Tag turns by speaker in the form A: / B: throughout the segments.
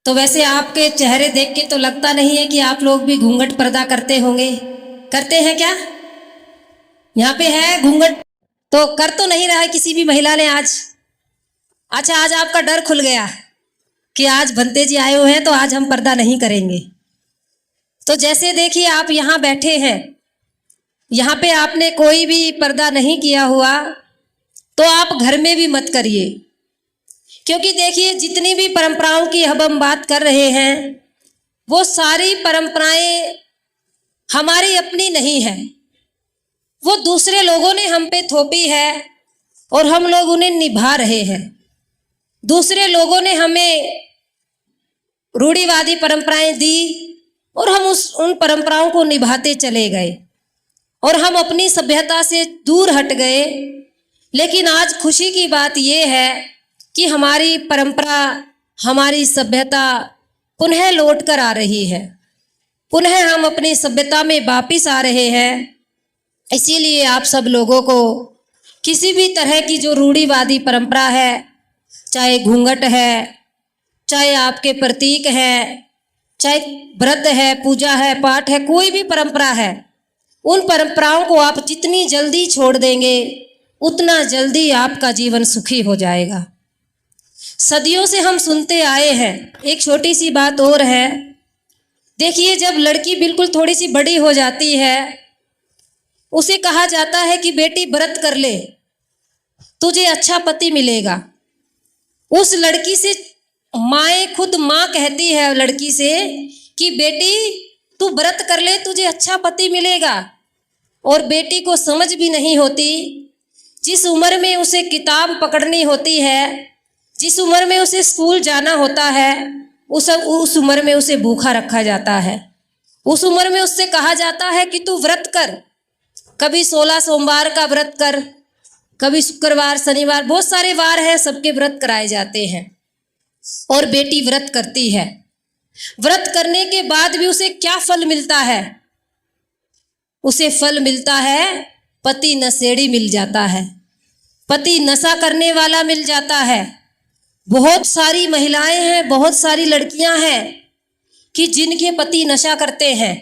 A: तो वैसे आपके चेहरे देख के तो लगता नहीं है कि आप लोग भी घूंघट पर्दा करते होंगे। करते हैं क्या? यहाँ पे है घूंघट तो कर तो नहीं रहा है किसी भी महिला ने आज। अच्छा, आज आपका डर खुल गया कि आज भंते जी आए हुए हैं तो आज हम पर्दा नहीं करेंगे। तो जैसे देखिए आप यहाँ बैठे हैं, यहाँ पे आपने कोई भी पर्दा नहीं किया हुआ तो आप घर में भी मत करिए, क्योंकि देखिए जितनी भी परंपराओं की अब हम बात कर रहे हैं वो सारी परंपराएं हमारी अपनी नहीं है, वो दूसरे लोगों ने हम पे थोपी है और हम लोग उन्हें निभा रहे हैं। दूसरे लोगों ने हमें रूढ़िवादी परंपराएं दी और हम उन परंपराओं को निभाते चले गए और हम अपनी सभ्यता से दूर हट गए। लेकिन आज खुशी की बात यह है कि हमारी परंपरा, हमारी सभ्यता पुनः लौट कर आ रही है, पुनः हम अपनी सभ्यता में वापिस आ रहे हैं। इसीलिए आप सब लोगों को किसी भी तरह की जो रूढ़िवादी परंपरा है, चाहे घूंघट है, चाहे आपके प्रतीक है, चाहे व्रत है, पूजा है, पाठ है, कोई भी परंपरा है, उन परंपराओं को आप जितनी जल्दी छोड़ देंगे उतना जल्दी आपका जीवन सुखी हो जाएगा। सदियों से हम सुनते आए हैं। एक छोटी सी बात और है, देखिए जब लड़की बिल्कुल थोड़ी सी बड़ी हो जाती है उसे कहा जाता है कि बेटी व्रत कर ले, तुझे अच्छा पति मिलेगा। उस लड़की से माएँ, खुद माँ कहती है लड़की से कि बेटी तू व्रत कर ले, तुझे अच्छा पति मिलेगा। और बेटी को समझ भी नहीं होती, जिस उम्र में उसे किताब पकड़नी होती है, जिस उम्र में उसे स्कूल जाना होता है, उस उम्र में उसे भूखा रखा जाता है। उस उम्र में उससे कहा जाता है कि तू व्रत कर, कभी 16 सोमवार का व्रत कर, कभी शुक्रवार, शनिवार, बहुत सारे वार हैं, सबके व्रत कराए जाते हैं। और बेटी व्रत करती है। व्रत करने के बाद भी उसे क्या फल मिलता है? उसे फल मिलता है पति नशेड़ी मिल जाता है, पति नशा करने वाला मिल जाता है। बहुत सारी महिलाएं हैं, बहुत सारी लड़कियां हैं कि जिनके पति नशा करते हैं।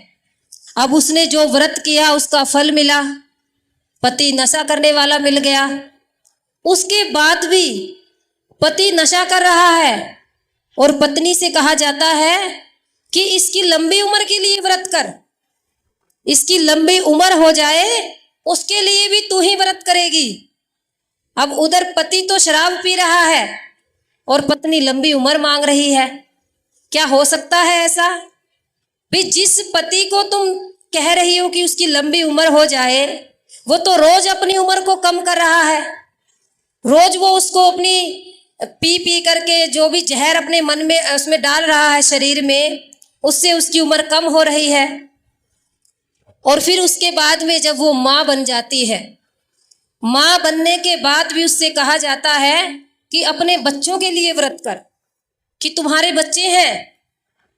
A: अब उसने जो व्रत किया उसका फल मिला, पति नशा करने वाला मिल गया। उसके बाद भी पति नशा कर रहा है और पत्नी से कहा जाता है कि इसकी लंबी उम्र के लिए व्रत कर, इसकी लंबी उम्र हो जाए उसके लिए भी तू ही व्रत करेगी। अब उधर पति तो शराब पी रहा है और पत्नी लंबी उम्र मांग रही है। क्या हो सकता है ऐसा? भी जिस पति को तुम कह रही हो कि उसकी लंबी उम्र हो जाए, वो तो रोज अपनी उम्र को कम कर रहा है। रोज वो उसको अपनी पी करके जो भी जहर अपने मन में उसमें डाल रहा है शरीर में, उससे उसकी उम्र कम हो रही है। और फिर उसके बाद में जब वो माँ बन जाती है, माँ बनने के बाद भी उससे कहा जाता है कि अपने बच्चों के लिए व्रत कर, कि तुम्हारे बच्चे हैं,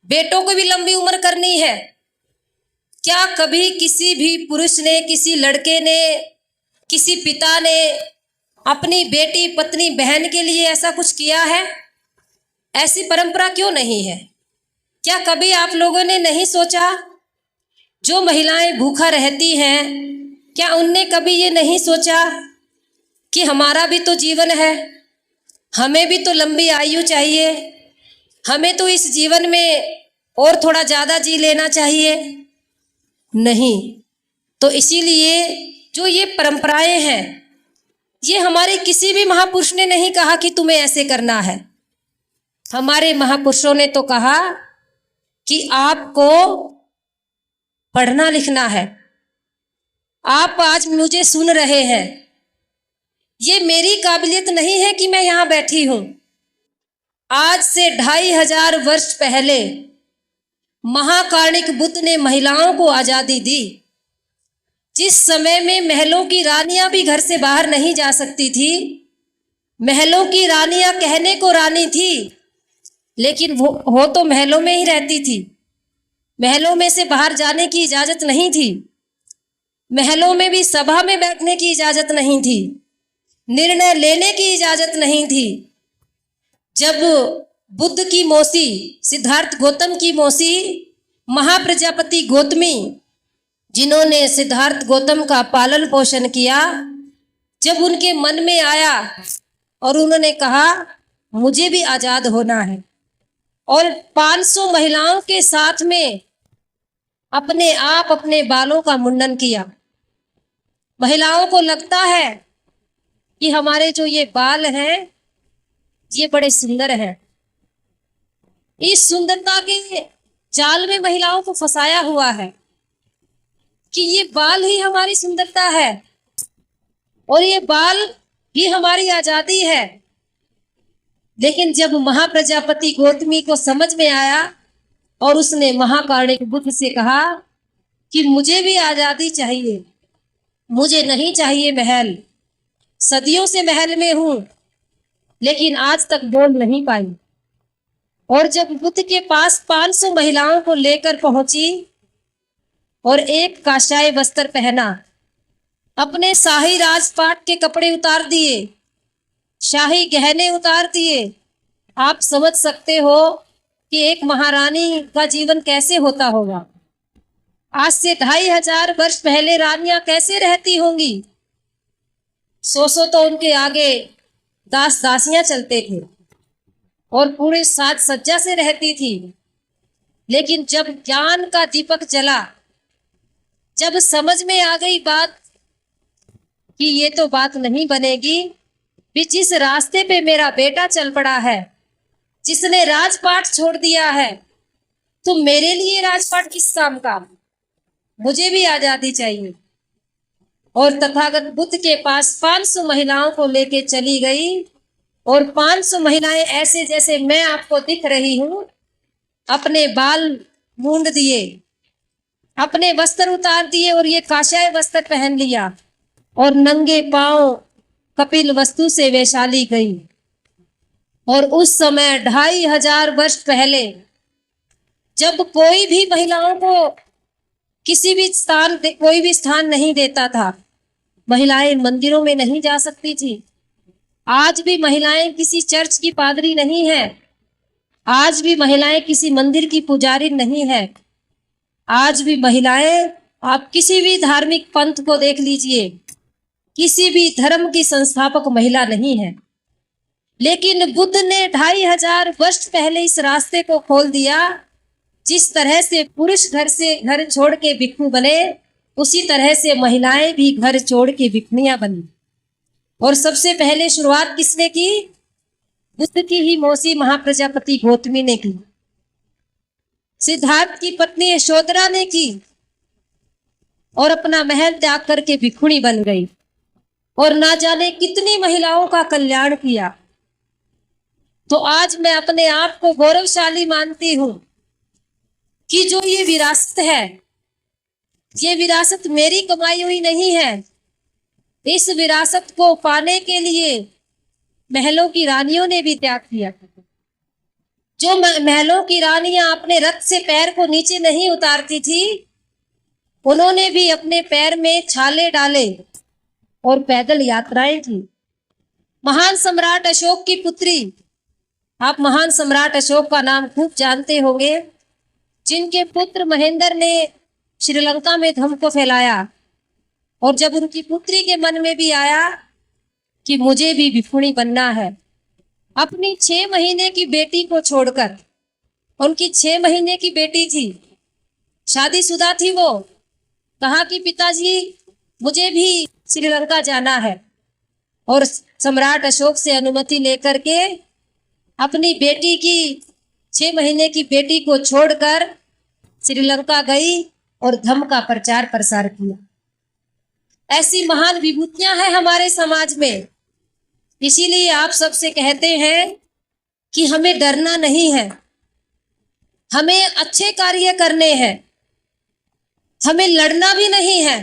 A: बेटों को भी लंबी उम्र करनी है। क्या कभी किसी भी पुरुष ने, किसी लड़के ने, किसी पिता ने अपनी बेटी, पत्नी, बहन के लिए ऐसा कुछ किया है? ऐसी परंपरा क्यों नहीं है? क्या कभी आप लोगों ने नहीं सोचा, जो महिलाएं भूखा रहती हैं, क्या उनने कभी ये नहीं सोचा कि हमारा भी तो जीवन है, हमें भी तो लंबी आयु चाहिए, हमें तो इस जीवन में और थोड़ा ज़्यादा जी लेना चाहिए? नहीं। तो इसीलिए जो ये परंपराएं हैं, ये हमारे किसी भी महापुरुष ने नहीं कहा कि तुम्हें ऐसे करना है। हमारे महापुरुषों ने तो कहा कि आपको पढ़ना लिखना है। आप आज मुझे सुन रहे हैं, ये मेरी काबिलियत नहीं है कि मैं यहाँ बैठी हूँ। आज से 2500 वर्ष पहले महाकाणिक बुद्ध ने महिलाओं को आजादी दी। जिस समय में महलों की रानियां भी घर से बाहर नहीं जा सकती थी, महलों की रानियां कहने को रानी थी, लेकिन वो तो महलों में ही रहती थी। महलों में से बाहर जाने की इजाजत नहीं थी, महलों में भी सभा में बैठने की इजाजत नहीं थी, निर्णय लेने की इजाजत नहीं थी। जब बुद्ध की मौसी सिद्धार्थ गौतम की मौसी महाप्रजापति गौतमी, जिन्होंने सिद्धार्थ गौतम का पालन पोषण किया, जब उनके मन में आया और उन्होंने कहा मुझे भी आजाद होना है, और 500 महिलाओं के साथ में अपने आप अपने बालों का मुंडन किया। महिलाओं को लगता है कि हमारे जो ये बाल हैं ये बड़े सुंदर हैं। इस सुंदरता के जाल में महिलाओं को फंसाया हुआ है कि ये बाल ही हमारी सुंदरता है और ये बाल ही हमारी आजादी है। लेकिन जब महाप्रजापति गौतमी को समझ में आया और उसने महाकारुणिक बुद्ध से कहा कि मुझे भी आजादी चाहिए, मुझे नहीं चाहिए महल, सदियों से महल में हूं लेकिन आज तक बोल नहीं पाई। और जब बुद्ध के पास 500 महिलाओं को लेकर पहुंची और एक काशाय वस्त्र पहना, अपने शाही राजपाट के कपड़े उतार दिए, शाही गहने उतार दिए, आप समझ सकते हो कि एक महारानी का जीवन कैसे होता होगा। आज से 2500 वर्ष पहले रानियां कैसे रहती होंगी। 100 तो उनके आगे दास दासियां चलते थे और पूरे साज सज्जा से रहती थी। लेकिन जब ज्ञान का दीपक जला, जब समझ में आ गई बात कि ये तो बात नहीं बनेगी, भी जिस रास्ते पे मेरा बेटा चल पड़ा है, जिसने राजपाट छोड़ दिया है, तो मेरे लिए राजपाट किस काम का, मुझे भी आजादी चाहिए। और तथागत बुद्ध के पास 500 महिलाओं को लेके चली गई और 500 महिलाएं ऐसे जैसे मैं आपको दिख रही हूं, अपने बाल मूंड दिए, अपने वस्त्र उतार दिए और ये काशाय वस्त्र पहन लिया और नंगे पांव कपिल वस्तु से वैशाली गई। और उस समय 2500 वर्ष पहले जब कोई भी महिलाओं को कोई भी स्थान नहीं देता था, महिलाएं मंदिरों में नहीं जा सकती थी। आज भी महिलाएं किसी चर्च की पादरी नहीं है, आज भी महिलाएं किसी मंदिर की पुजारी नहीं है, आज भी महिलाएं, आप किसी भी धार्मिक पंथ को देख लीजिए, किसी भी धर्म की संस्थापक महिला नहीं है। लेकिन बुद्ध ने 2500 वर्ष पहले इस रास्ते को खोल दिया। जिस तरह से पुरुष घर छोड़ के भिक्षु बने, उसी तरह से महिलाएं भी घर छोड़ के भिक्षुनियां बनी। और सबसे पहले शुरुआत किसने की? बुद्ध की ही मौसी महाप्रजापति गौतमी ने की, सिद्धार्थ की पत्नी यशोधरा ने की और अपना महल त्याग करके भिक्षुणी बन गई और ना जाने कितनी महिलाओं का कल्याण किया। तो आज मैं अपने आप को गौरवशाली मानती हूं कि जो ये विरासत है, ये विरासत मेरी कमाई हुई नहीं है। इस विरासत को पाने के लिए महलों की रानियों ने भी त्याग किया। जो महलों की रानियां अपने रथ से पैर को नीचे नहीं उतारती थी, उन्होंने भी अपने पैर में छाले डाले और पैदल यात्राएं की। महान सम्राट अशोक की पुत्री, आप महान सम्राट अशोक का नाम खूब जानते होंगे, जिनके पुत्र महेंद्र ने श्रीलंका में धर्म को फैलाया। और जब उनकी पुत्री के मन में भी आया कि मुझे भी भिक्षुणी बनना है, अपनी 6 महीने की बेटी को छोड़कर, उनकी 6 महीने की बेटी थी, शादीशुदा थी, वो कहा कि पिताजी मुझे भी श्रीलंका जाना है। और सम्राट अशोक से अनुमति लेकर के अपनी बेटी की 6 महीने की बेटी को छोड़कर श्रीलंका गई और धम्म का प्रचार प्रसार किया। ऐसी महान विभूतियां हैं हमारे समाज में। इसीलिए आप सबसे कहते हैं कि हमें डरना नहीं है, हमें अच्छे कार्य करने हैं, हमें लड़ना भी नहीं है।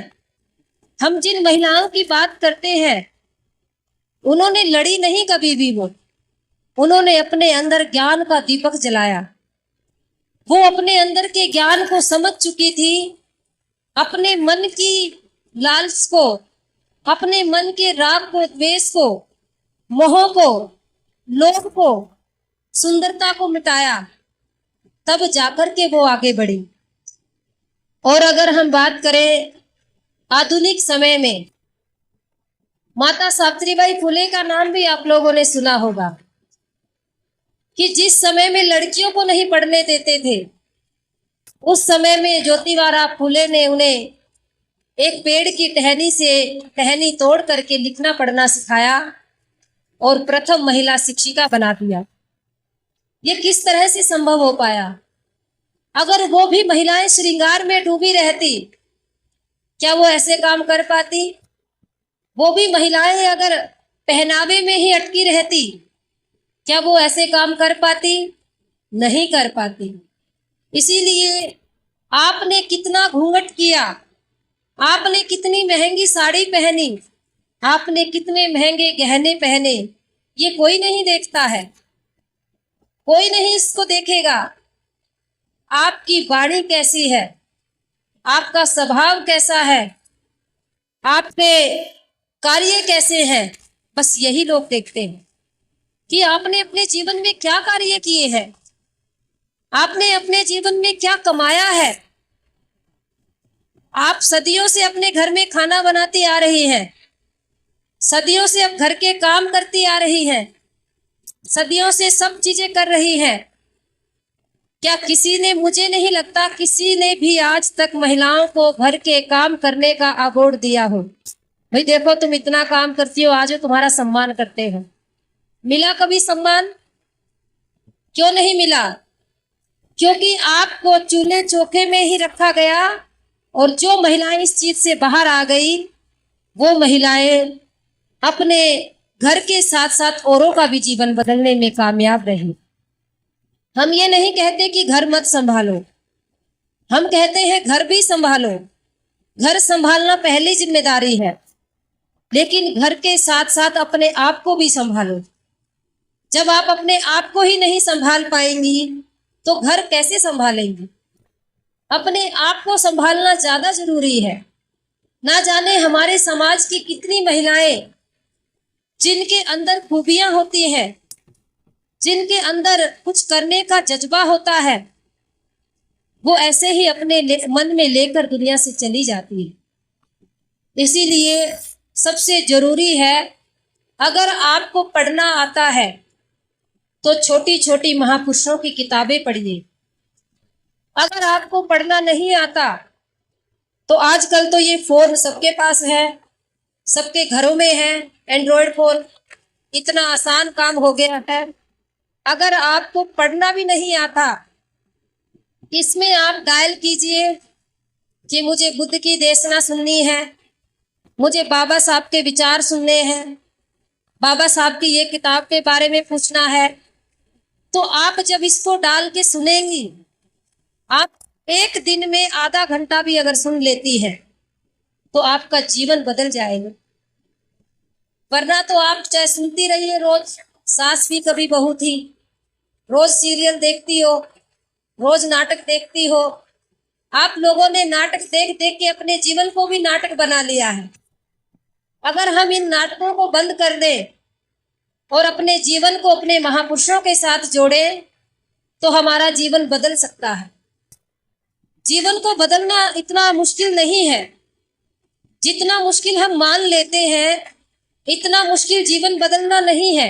A: हम जिन महिलाओं की बात करते हैं, उन्होंने लड़ी नहीं कभी भी, उन्होंने अपने अंदर ज्ञान का दीपक जलाया। वो अपने अंदर के ज्ञान को समझ चुकी थी, अपने मन की लालच को, अपने मन के राग को, द्वेष को, मोह को, लोभ को सुंदरता को मिटाया, तब जाकर के वो आगे बढ़ी। और अगर हम बात करें आधुनिक समय में, माता सावित्रीबाई फुले का नाम भी आप लोगों ने सुना होगा कि जिस समय में लड़कियों को नहीं पढ़ने देते थे, उस समय में ज्योतिबा फुले ने उन्हें एक पेड़ की टहनी से टहनी तोड़ करके लिखना पढ़ना सिखाया और प्रथम महिला शिक्षिका बना दिया। ये किस तरह से संभव हो पाया? अगर वो भी महिलाएं श्रृंगार में डूबी रहती, क्या वो ऐसे काम कर पाती? वो भी महिलाएं अगर पहनावे में ही अटकी रहती, क्या वो ऐसे काम कर पाती? नहीं कर पाती। इसीलिए आपने कितना घूंघट किया, आपने कितनी महंगी साड़ी पहनी, आपने कितने महंगे गहने पहने, ये कोई नहीं देखता है, कोई नहीं इसको देखेगा। आपकी वाणी कैसी है, आपका स्वभाव कैसा है, आपके कार्य कैसे हैं, बस यही लोग देखते हैं कि आपने अपने जीवन में क्या कार्य किए हैं, आपने अपने जीवन में क्या कमाया है। आप सदियों से अपने घर में खाना बनाती आ रही हैं, सदियों से अब घर के काम करती आ रही हैं, सदियों से सब चीजें कर रही हैं। क्या किसी ने, मुझे नहीं लगता किसी ने भी आज तक महिलाओं को घर के काम करने का अवॉर्ड दिया हो। भाई देखो तुम इतना काम करती हो, आज तुम्हारा सम्मान करते हो। मिला कभी सम्मान? क्यों नहीं मिला? क्योंकि आपको चूल्हे चौके में ही रखा गया, और जो महिलाएं इस चीज से बाहर आ गई, वो महिलाएं अपने घर के साथ साथ औरों का भी जीवन बदलने में कामयाब रही। हम ये नहीं कहते कि घर मत संभालो, हम कहते हैं घर भी संभालो। घर संभालना पहली जिम्मेदारी है, लेकिन घर के साथ साथ अपने आप को भी संभालो। जब आप अपने आप को ही नहीं संभाल पाएंगी तो घर कैसे संभालेंगी? अपने आप को संभालना ज्यादा जरूरी है। ना जाने हमारे समाज की कितनी महिलाएं जिनके अंदर खूबियां होती हैं, जिनके अंदर कुछ करने का जज्बा होता है, वो ऐसे ही अपने मन में लेकर दुनिया से चली जाती है। इसीलिए सबसे जरूरी है, अगर आपको पढ़ना आता है तो छोटी छोटी महापुरुषों की किताबें पढ़िए। अगर आपको पढ़ना नहीं आता तो आजकल तो ये फोन सबके पास है, सबके घरों में है, एंड्रॉयड फोन, इतना आसान काम हो गया है। अगर आपको पढ़ना भी नहीं आता, इसमें आप डायल कीजिए कि मुझे बुद्ध की देशना सुननी है, मुझे बाबा साहब के विचार सुनने हैं, बाबा साहब की ये किताब के बारे में पूछना है। तो आप जब इसको डाल के सुनेंगी, आप एक दिन में आधा घंटा भी अगर सुन लेती है तो आपका जीवन बदल जाएगा। वरना तो आप चाहे सुनती रहिए, रोज सास भी कभी बहू थी, रोज सीरियल देखती हो, रोज नाटक देखती हो। आप लोगों ने नाटक देख देख के अपने जीवन को भी नाटक बना लिया है। अगर हम इन नाटकों को बंद कर दें और अपने जीवन को अपने महापुरुषों के साथ जोड़ें तो हमारा जीवन बदल सकता है। जीवन को बदलना इतना मुश्किल नहीं है, जितना मुश्किल हम मान लेते हैं, इतना मुश्किल जीवन बदलना नहीं है।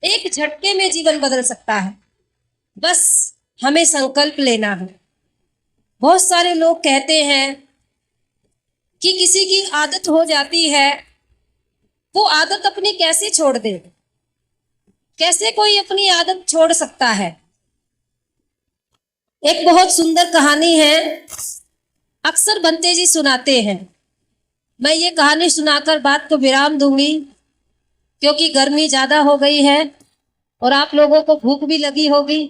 A: एक झटके में जीवन बदल सकता है, बस हमें संकल्प लेना है। बहुत सारे लोग कहते हैं कि किसी की आदत हो जाती है, वो आदत अपनी कैसे छोड़ दे? कैसे कोई अपनी आदत छोड़ सकता है? एक बहुत सुंदर कहानी है, अक्सर बंते जी सुनाते हैं। मैं ये कहानी सुनाकर बात को विराम दूंगी, क्योंकि गर्मी ज्यादा हो गई है और आप लोगों को भूख भी लगी होगी।